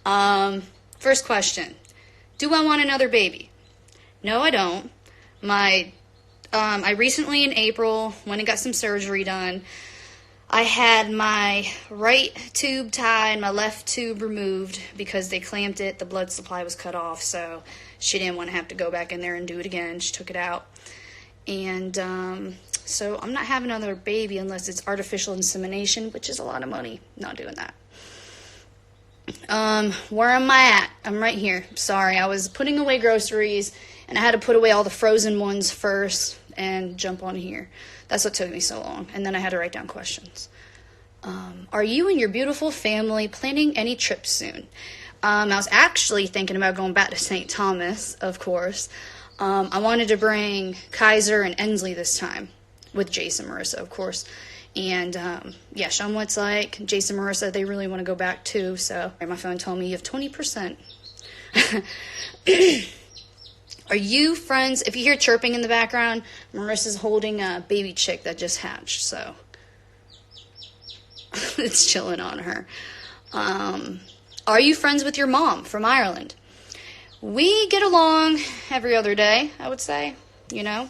First question. Do I want another baby? No, I don't. I recently in April went and got some surgery done. I had my right tube tied, my left tube removed because they clamped it. The blood supply was cut off, so she didn't want to have to go back in there and do it again. She took it out. And so I'm not having another baby unless it's artificial insemination, which is a lot of money. Not doing that. Where am I at? I'm right here. Sorry, I was putting away groceries, and I had to put away all the frozen ones first and jump on here. That's what took me so long. And then I had to write down questions. Are you and your beautiful family planning any trips soon? I was actually thinking about going back to St. Thomas, of course. I wanted to bring Kaiser and Ensley this time, with Jason and Marissa, of course. And, yeah, Sean what's like, Jason and Marissa, they really want to go back too, so my phone told me you have 20%. Are you friends? If you hear chirping in the background, Marissa's holding a baby chick that just hatched, so it's chilling on her. Are you friends with your mom from Ireland? We get along every other day, I would say, you know,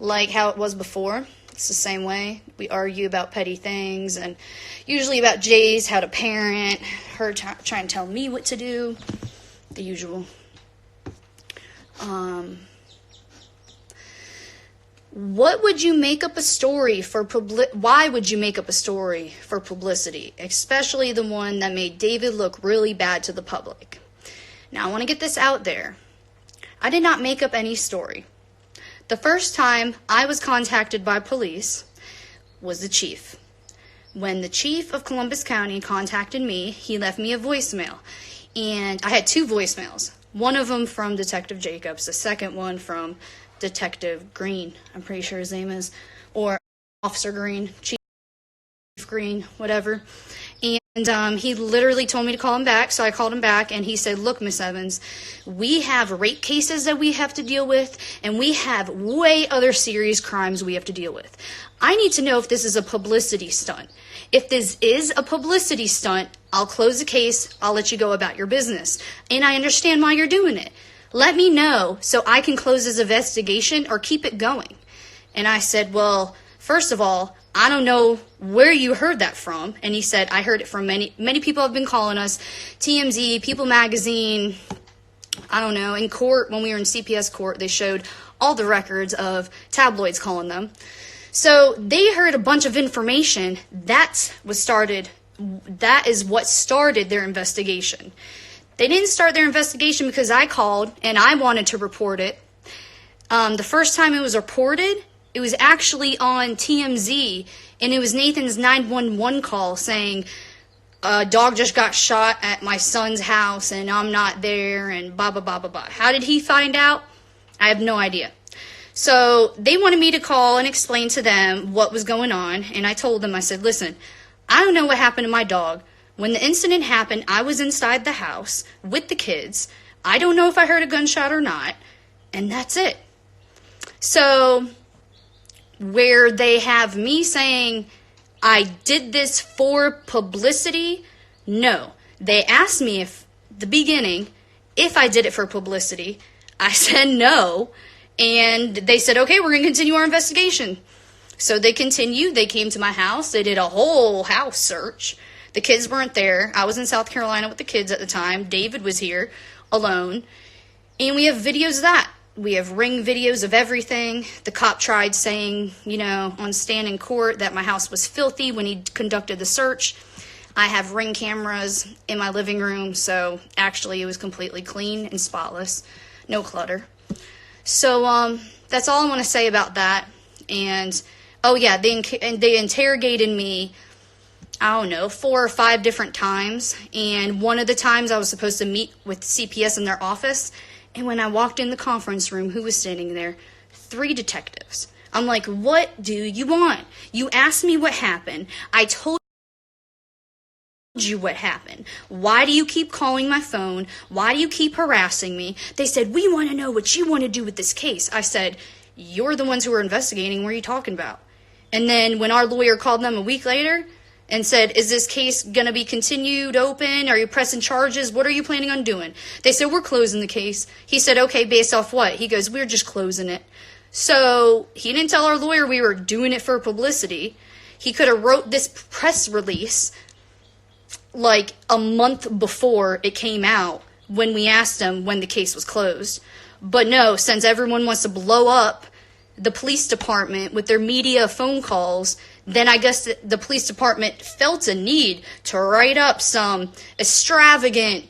like how it was before. It's the same way. We argue about petty things, and usually about Jay's, how to parent, her trying to tell me what to do, the usual. What would you make up a story for why would you make up a story for publicity, especially the one that made David look really bad to the public? Now, I want to get this out there. I did not make up any story. The first time I was contacted by police was the chief. When the chief of Columbus County contacted me, he left me a voicemail. And I had two voicemails. One of them from Detective Jacobs, the second one from Detective Green, I'm pretty sure his name is, or Officer Green, Chief Green, whatever. And he literally told me to call him back, so I called him back, and he said, look, Miss Evans, we have rape cases that we have to deal with, and we have way other serious crimes we have to deal with. I need to know if this is a publicity stunt. If this is a publicity stunt, I'll close the case, I'll let you go about your business. And I understand why you're doing it. Let me know so I can close this investigation or keep it going. And I said, well, first of all, I don't know where you heard that from. And he said, I heard it from many people have been calling us, TMZ, People Magazine, I don't know, in court, when we were in CPS court, they showed all the records of tabloids calling them. So they heard a bunch of information. That is what started their investigation. They didn't start their investigation because I called and I wanted to report it. The first time it was reported, it was actually on TMZ, and it was Nathan's 911 call saying, a dog just got shot at my son's house and I'm not there and blah, blah, blah, blah, blah. How did he find out? I have no idea. So they wanted me to call and explain to them what was going on, and I told them, I said, listen, I don't know what happened to my dog. When the incident happened, I was inside the house with the kids. I don't know if I heard a gunshot or not, and that's it. So where they have me saying I did this for publicity, no. They asked me if the beginning if I did it for publicity. I said no, and they said, okay, we're going to continue our investigation. So they continued. They came to my house. They did a whole house search. The kids weren't there. I was in South Carolina with the kids at the time. David was here alone. And we have videos of that. We have ring videos of everything. The cop tried saying, you know, on stand in court that my house was filthy when he conducted the search. I have ring cameras in my living room, so actually it was completely clean and spotless. No clutter. So that's all I want to say about that. And, oh yeah, they interrogated me, I don't know, 4 or 5 different times. And one of the times I was supposed to meet with CPS in their office. And when I walked in the conference room, who was standing there? 3 detectives. I'm like, what do you want? You asked me what happened. I told you what happened. Why do you keep calling my phone? Why do you keep harassing me? They said, we want to know what you want to do with this case. I said, you're the ones who are investigating. What are you talking about? And then when our lawyer called them a week later, and said, is this case going to be continued open? Are you pressing charges? What are you planning on doing? They said, we're closing the case. He said, okay, based off what? He goes, we're just closing it. So he didn't tell our lawyer we were doing it for publicity. He could have wrote this press release like a month before it came out when we asked him when the case was closed. But no, since everyone wants to blow up the police department with their media phone calls, then I guess the police department felt a need to write up some extravagant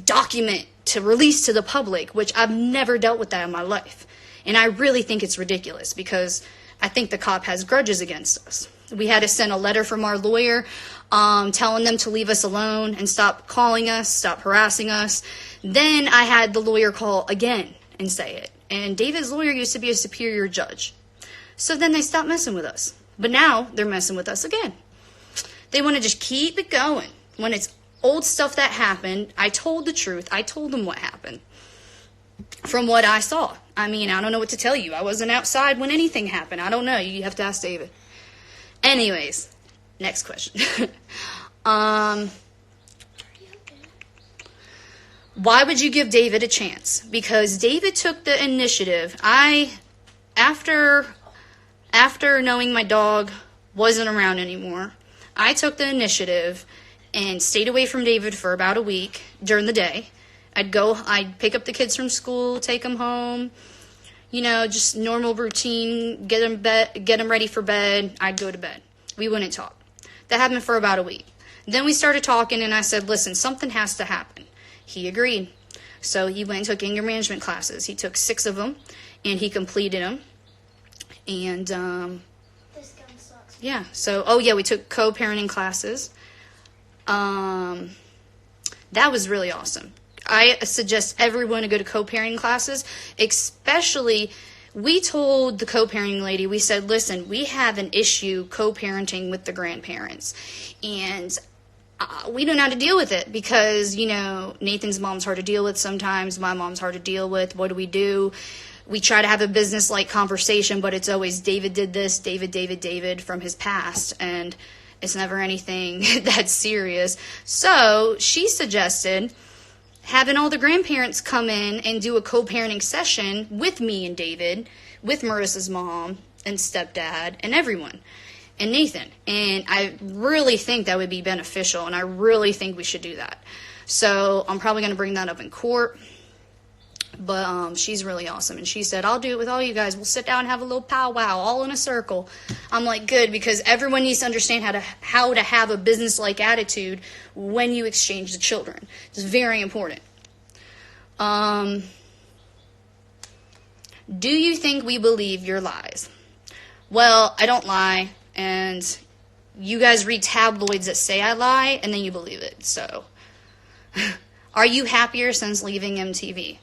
document to release to the public, which I've never dealt with that in my life. And I really think it's ridiculous because I think the cop has grudges against us. We had to send a letter from our lawyer telling them to leave us alone and stop calling us, stop harassing us. Then I had the lawyer call again and say it. And David's lawyer used to be a superior judge. So then they stopped messing with us. But now they're messing with us again. They want to just keep it going. When it's old stuff that happened, I told the truth. I told them what happened from what I saw. I mean, I don't know what to tell you. I wasn't outside when anything happened. I don't know. You have to ask David. Anyways, next question. Why would you give David a chance? Because David took the initiative. After knowing my dog wasn't around anymore, I took the initiative and stayed away from David for about a week during the day. I'd pick up the kids from school, take them home, just normal routine, get them ready for bed. I'd go to bed. We wouldn't talk. That happened for about a week. Then we started talking, and I said, listen, something has to happen. He agreed. So he went and took anger management classes. He took 6 of them, and he completed them. And, this gun sucks. Yeah. So, we took co-parenting classes. That was really awesome. I suggest everyone to go to co-parenting classes, especially, we told the co-parenting lady, we said, listen, we have an issue co-parenting with the grandparents, and we don't know how to deal with it because, Nathan's mom's hard to deal with sometimes, my mom's hard to deal with. What do? We try to have a business-like conversation, but it's always David did this, David from his past, and it's never anything that's serious. So she suggested having all the grandparents come in and do a co-parenting session with me and David, with Marissa's mom and stepdad and everyone, and Nathan. And I really think that would be beneficial, and I really think we should do that. So I'm probably going to bring that up in court. But she's really awesome. And she said, I'll do it with all you guys. We'll sit down and have a little powwow all in a circle. I'm like, good, because everyone needs to understand how to have a business-like attitude when you exchange the children. It's very important. Do you think we believe your lies? Well, I don't lie. And you guys read tabloids that say I lie, and then you believe it. So, are you happier since leaving MTV?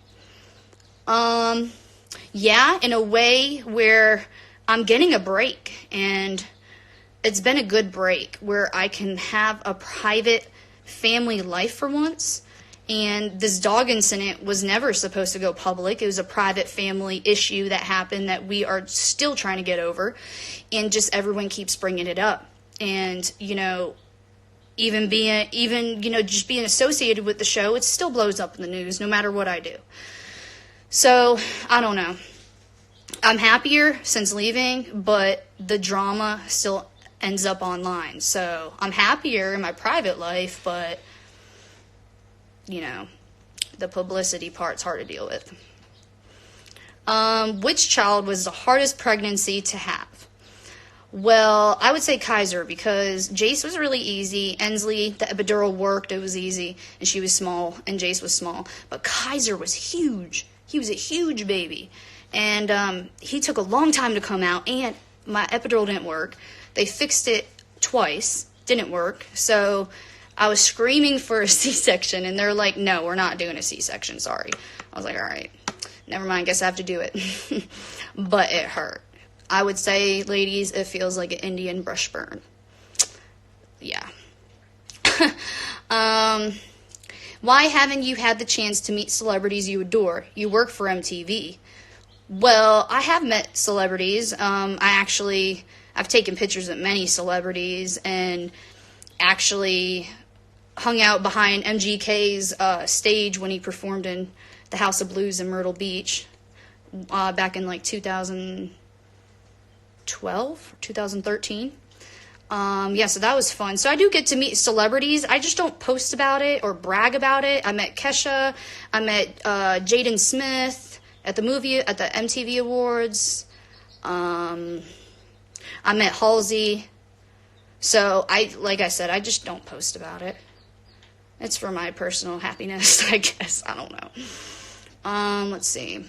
Yeah, in a way where I'm getting a break, and it's been a good break where I can have a private family life for once. And this dog incident was never supposed to go public. It was a private family issue that happened that we are still trying to get over, and just everyone keeps bringing it up. And, just being associated with the show, it still blows up in the news no matter what I do. So, I don't know. I'm happier since leaving, but the drama still ends up online. So, I'm happier in my private life, but, the publicity part's hard to deal with. Which child was the hardest pregnancy to have? Well, I would say Kaiser, because Jace was really easy. Ensley, the epidural worked, it was easy, and she was small, and Jace was small. But Kaiser was huge. He was a huge baby, and he took a long time to come out, and my epidural didn't work. They fixed it twice, didn't work, so I was screaming for a C-section, and they're like, no, we're not doing a C-section, sorry. I was like, all right, never mind, guess I have to do it. But it hurt. I would say, ladies, it feels like an Indian brush burn. Yeah. Why haven't you had the chance to meet celebrities you adore? You work for MTV. Well, I have met celebrities. I've taken pictures of many celebrities, and actually hung out behind MGK's stage when he performed in the House of Blues in Myrtle Beach back in like 2012 or 2013. Yeah, so that was fun. So I do get to meet celebrities. I just don't post about it or brag about it. I met Kesha. I met Jaden Smith at the MTV Awards. I met Halsey. So like I said, I just don't post about it. It's for my personal happiness, I guess. I don't know. Let's see.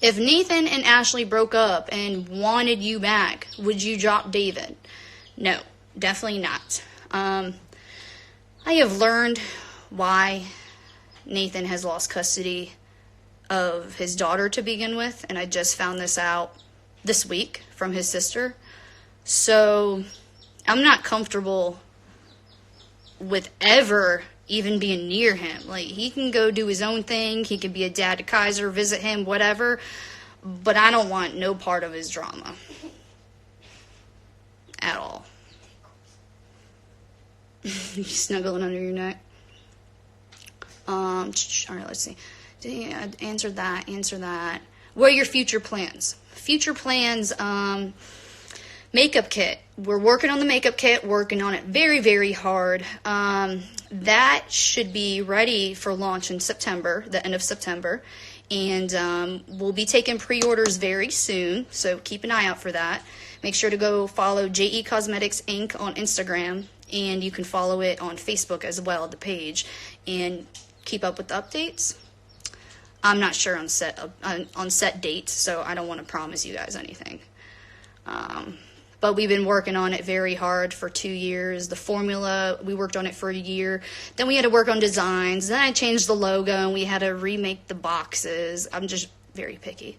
If Nathan and Ashley broke up and wanted you back, would you drop David? No, definitely not. I have learned why Nathan has lost custody of his daughter to begin with, and I just found this out this week from his sister. So I'm not comfortable with ever even being near him. Like, he can go do his own thing. He can be a dad to Kaiser, visit him, whatever. But I don't want no part of his drama. At all. You snuggling under your neck? All right, let's see. Yeah, answer that. What are your future plans? Future plans, makeup kit. We're working on the makeup kit, working on it very, very hard. That should be ready for launch in September, the end of September. And we'll be taking pre-orders very soon, so keep an eye out for that. Make sure to go follow JE Cosmetics Inc. on Instagram, and you can follow it on Facebook as well, the page, and keep up with the updates. I'm not sure on set dates, so I don't want to promise you guys anything. But we've been working on it very hard for 2 years. The formula, we worked on it for a year. Then we had to work on designs. Then I changed the logo, and we had to remake the boxes. I'm just very picky.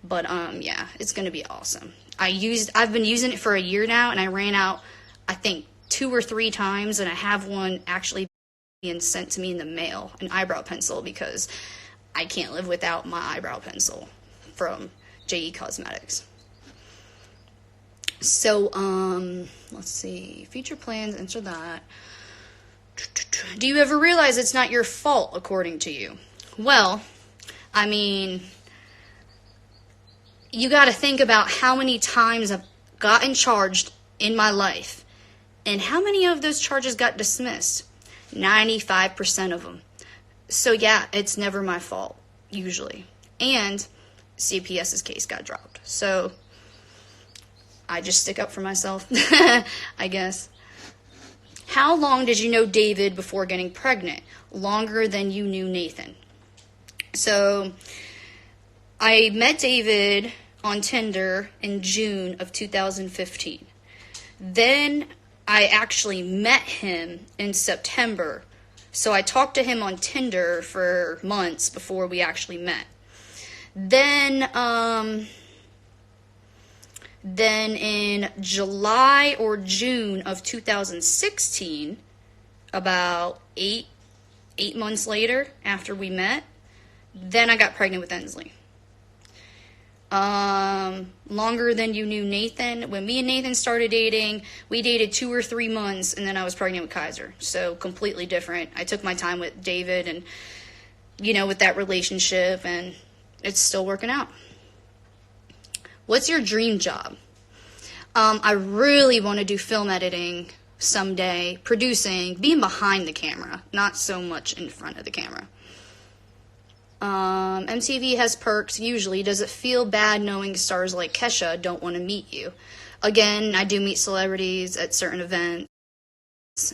But yeah, it's going to be awesome. I've been using it for a year now, and I ran out, I think, 2 or 3 times, and I have one actually being sent to me in the mail, an eyebrow pencil, because I can't live without my eyebrow pencil from JE Cosmetics. So, let's see. Future plans, answer that. Do you ever realize it's not your fault, according to you? Well, I mean, you got to think about how many times I've gotten charged in my life, and how many of those charges got dismissed? 95% of them. So yeah, it's never my fault, usually. And CPS's case got dropped. So I just stick up for myself, I guess. How long did you know David before getting pregnant? Longer than you knew Nathan. So I met David on Tinder in June of 2015. Then I actually met him in September. So I talked to him on Tinder for months before we actually met. Then in July or June of 2016, about eight months later after we met, then I got pregnant with Ensley. Longer than you knew Nathan. When me and Nathan started dating, we dated 2 or 3 months, and then I was pregnant with Kaiser. So completely different. I took my time with David and, with that relationship, and it's still working out. What's your dream job? I really want to do film editing someday, producing, being behind the camera, not so much in front of the camera. MTV has perks, usually. Does it feel bad knowing stars like Kesha don't want to meet you? Again, I do meet celebrities at certain events,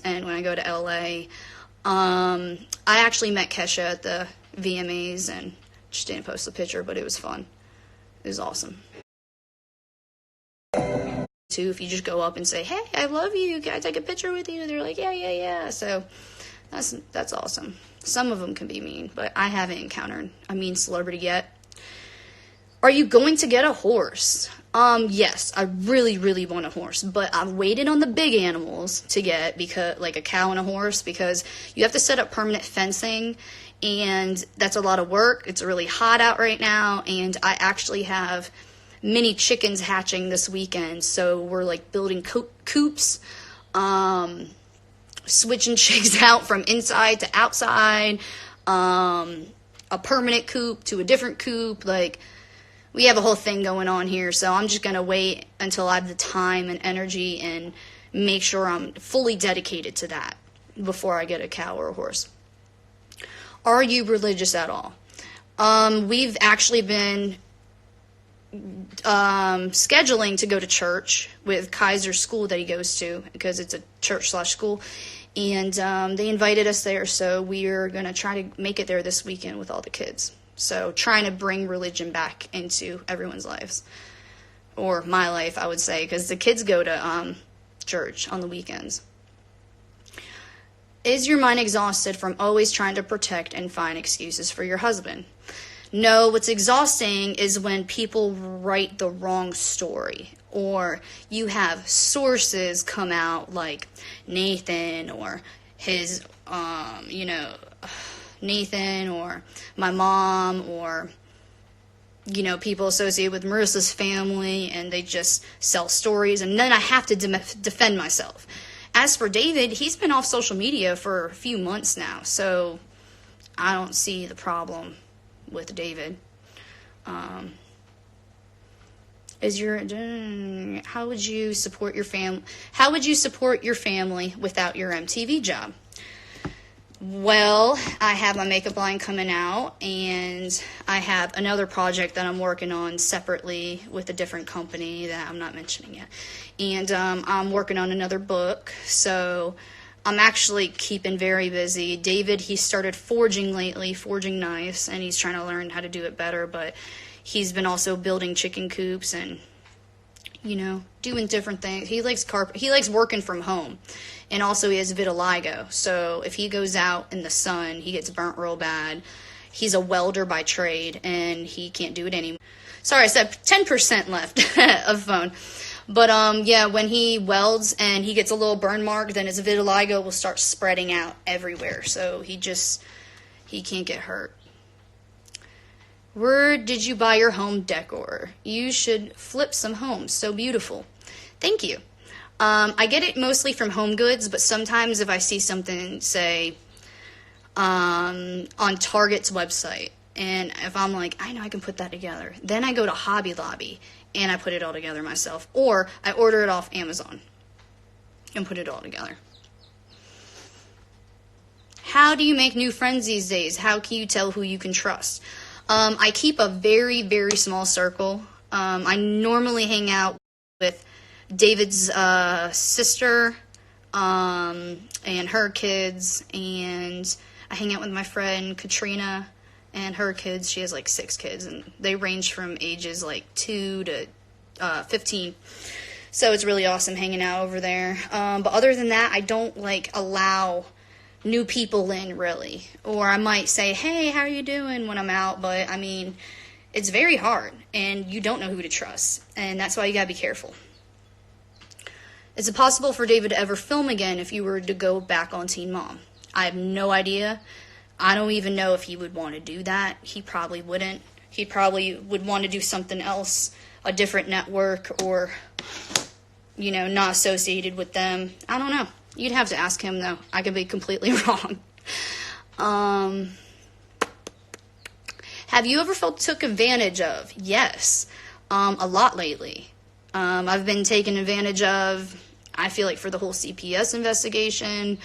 and when I go to LA. I actually met Kesha at the VMAs, and just didn't post the picture, but it was fun. It was awesome. Too, if you just go up and say, "Hey, I love you, can I take a picture with you?" They're like, yeah. So that's awesome. Some of them can be mean, but I haven't encountered a mean celebrity yet. Are you going to get a horse? Yes, I really, really want a horse, but I've waited on the big animals to get, because like a cow and a horse, because you have to set up permanent fencing, and that's a lot of work. It's really hot out right now, and I actually have mini chickens hatching this weekend, so we're like building coops switching chicks out from inside to outside, a permanent coop to a different coop. Like, we have a whole thing going on here, so I'm just going to wait until I have the time and energy and make sure I'm fully dedicated to that before I get a cow or a horse. Are you religious at all? We've actually been scheduling to go to church with Kaiser's school that he goes to, because it's a church/school, and they invited us there, so we're going to try to make it there this weekend with all the kids. So trying to bring religion back into everyone's lives, or my life, I would say, because the kids go to church on the weekends. Is your mind exhausted from always trying to protect and find excuses for your husband? No, what's exhausting is when people write the wrong story, or you have sources come out like Nathan or his, Nathan or my mom, or, people associated with Marissa's family, and they just sell stories, and then I have to defend myself. As for David, he's been off social media for a few months now, so I don't see the problem with David. How would you support your family? How would you support your family without your MTV job? Well, I have my makeup line coming out, and I have another project that I'm working on separately with a different company that I'm not mentioning yet. And I'm working on another book, so I'm actually keeping very busy. David, he started forging lately, forging knives, and he's trying to learn how to do it better, but he's been also building chicken coops and, doing different things. He likes working from home. And also he has vitiligo, so if he goes out in the sun, he gets burnt real bad. He's a welder by trade, and he can't do it anymore. Sorry, I said 10% left of phone. But, when he welds and he gets a little burn mark, then his vitiligo will start spreading out everywhere. So he can't get hurt. Where did you buy your home decor? You should flip some homes. So beautiful. Thank you. I get it mostly from Home Goods, but sometimes if I see something, say, on Target's website, and if I'm like, I know I can put that together, then I go to Hobby Lobby and I put it all together myself, or I order it off Amazon and put it all together. How do you make new friends these days? How can you tell who you can trust? I keep a very, very small circle. I normally hang out with David's sister and her kids, and I hang out with my friend Katrina and her kids. She has like 6 kids, and they range from ages like 2 to 15. So it's really awesome hanging out over there. But other than that, I don't allow new people in, really. Or I might say, hey, how are you doing, when I'm out, but I mean, it's very hard, and you don't know who to trust, and that's why you gotta be careful. Is it possible for David to ever film again if you were to go back on Teen Mom? I have no idea. I don't even know if he would want to do that. He probably wouldn't. He probably would want to do something else, a different network, or, not associated with them. I don't know. You'd have to ask him, though. I could be completely wrong. Have you ever felt took advantage of? Yes. A lot lately. I've been taken advantage of, I feel like, for the whole CPS investigation,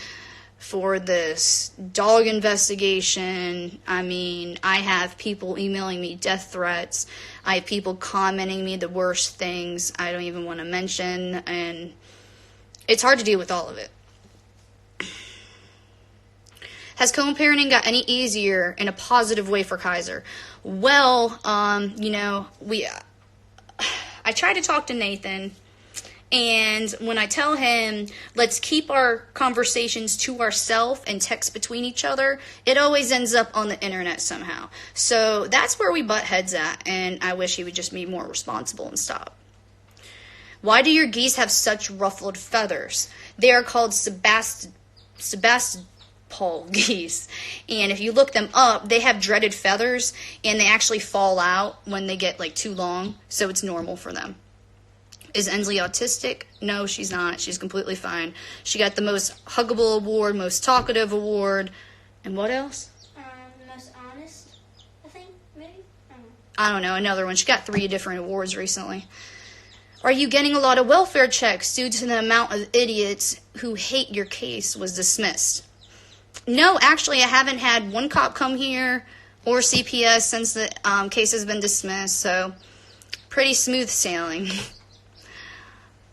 for this dog investigation. I mean, I have people emailing me death threats. I have people commenting me the worst things I don't even want to mention, and it's hard to deal with all of it. Has co-parenting got any easier in a positive way for Kaiser? Well, I try to talk to Nathan, and when I tell him, let's keep our conversations to ourselves and text between each other, it always ends up on the internet somehow. So that's where we butt heads at, and I wish he would just be more responsible and stop. Why do your geese have such ruffled feathers? They are called Sebastopol geese, and if you look them up, they have dreaded feathers, and they actually fall out when they get too long, so it's normal for them. Is Ensley autistic? No, she's not. She's completely fine. She got the most huggable award, most talkative award, and what else? The most honest, I think, maybe? I don't know, another one. She got 3 different awards recently. Are you getting a lot of welfare checks due to the amount of idiots who hate your case was dismissed? No, actually, I haven't had one cop come here or CPS since the case has been dismissed, so pretty smooth sailing.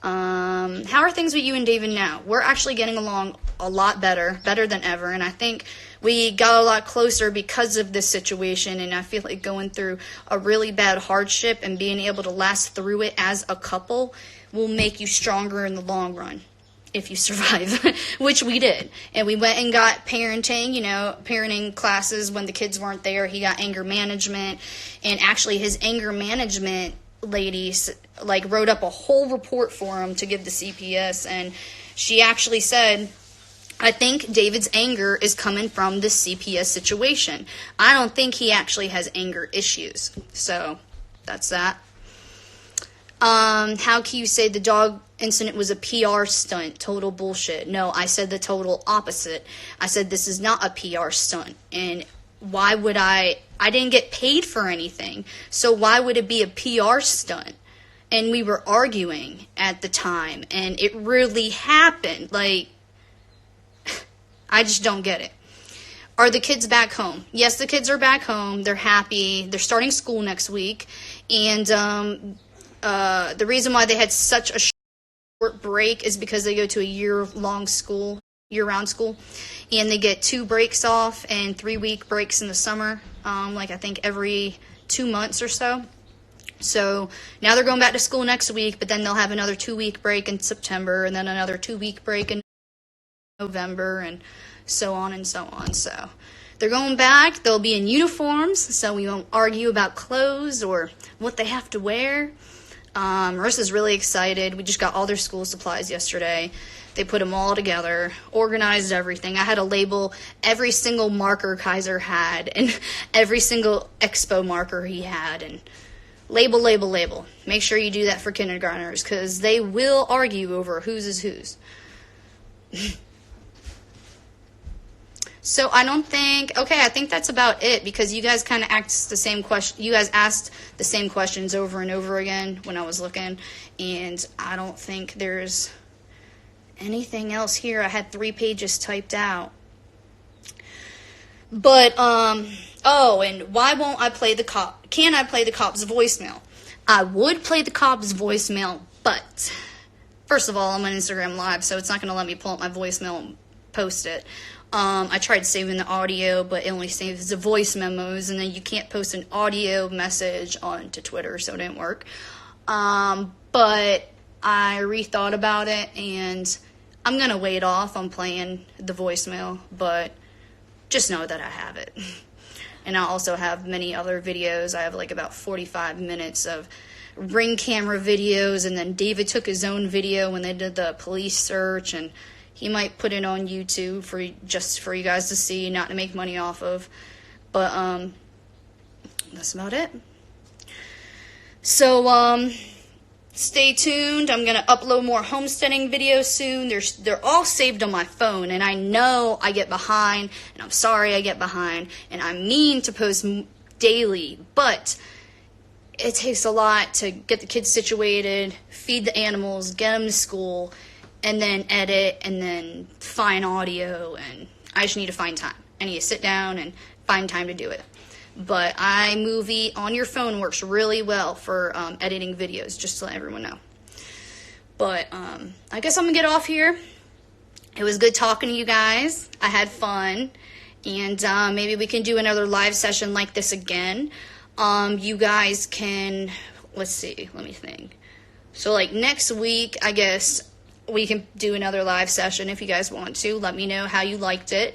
How are things with you and David now? We're actually getting along a lot better than ever, and I think we got a lot closer because of this situation, and I feel like going through a really bad hardship and being able to last through it as a couple will make you stronger in the long run if you survive, which we did. And we went and got parenting classes when the kids weren't there. He got anger management, and actually his anger management lady wrote up a whole report for him to give to CPS, and she actually said, I think David's anger is coming from this CPS situation. I don't think he actually has anger issues. So that's that. How can you say the dog incident was a PR stunt? Total bullshit. No, I said the total opposite. I said this is not a PR stunt. And why would I didn't get paid for anything. So why would it be a PR stunt? And we were arguing at the time, and it really happened. I just don't get it. Are the kids back home? Yes, the kids are back home. They're happy. They're starting school next week. And the reason why they had such a short break is because they go to a year-round school. And they get 2 breaks off and 3-week breaks in the summer, I think every 2 months or so. So now they're going back to school next week, but then they'll have another 2-week break in September, and then another 2-week break in November, and so on and so on. So they're going back. They'll be in uniforms, so we won't argue about clothes or what they have to wear. Marissa's really excited. We just got all their school supplies yesterday. They put them all together, organized everything. I had to label every single marker Kaiser had and every single expo marker he had, and label. Make sure you do that for kindergartners, because they will argue over whose is whose. So I think that's about it, because you guys kind of asked the same question. You guys asked the same questions over and over again when I was looking, and I don't think there's anything else here. I had 3 pages typed out. But, and why won't I play the cop? Can I play the cop's voicemail? I would play the cop's voicemail, but first of all, I'm on Instagram Live, so it's not going to let me pull up my voicemail and post it. I tried saving the audio, but it only saves the voice memos, and then you can't post an audio message onto Twitter, so it didn't work. But I rethought about it, and I'm going to wait off on playing the voicemail, but just know that I have it. And I also have many other videos. I have about 45 minutes of Ring camera videos, and then David took his own video when they did the police search, and he might put it on YouTube for you guys to see, not to make money off of. But that's about it. So stay tuned. I'm going to upload more homesteading videos soon. They're all saved on my phone, and I know I get behind, and I'm sorry I get behind, and I mean to post daily, but it takes a lot to get the kids situated, feed the animals, get them to school, and then edit, and then find audio, and I just need to find time. I need to sit down and find time to do it. But iMovie on your phone works really well for editing videos, just to let everyone know. But I guess I'm going to get off here. It was good talking to you guys. I had fun. And maybe we can do another live session like this again. You guys can, let's see, let me think. So next week, I guess we can do another live session if you guys want to. Let me know how you liked it.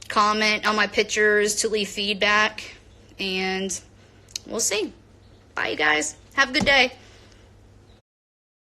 Comment on my pictures to leave feedback, and we'll see. Bye, you guys. Have a good day.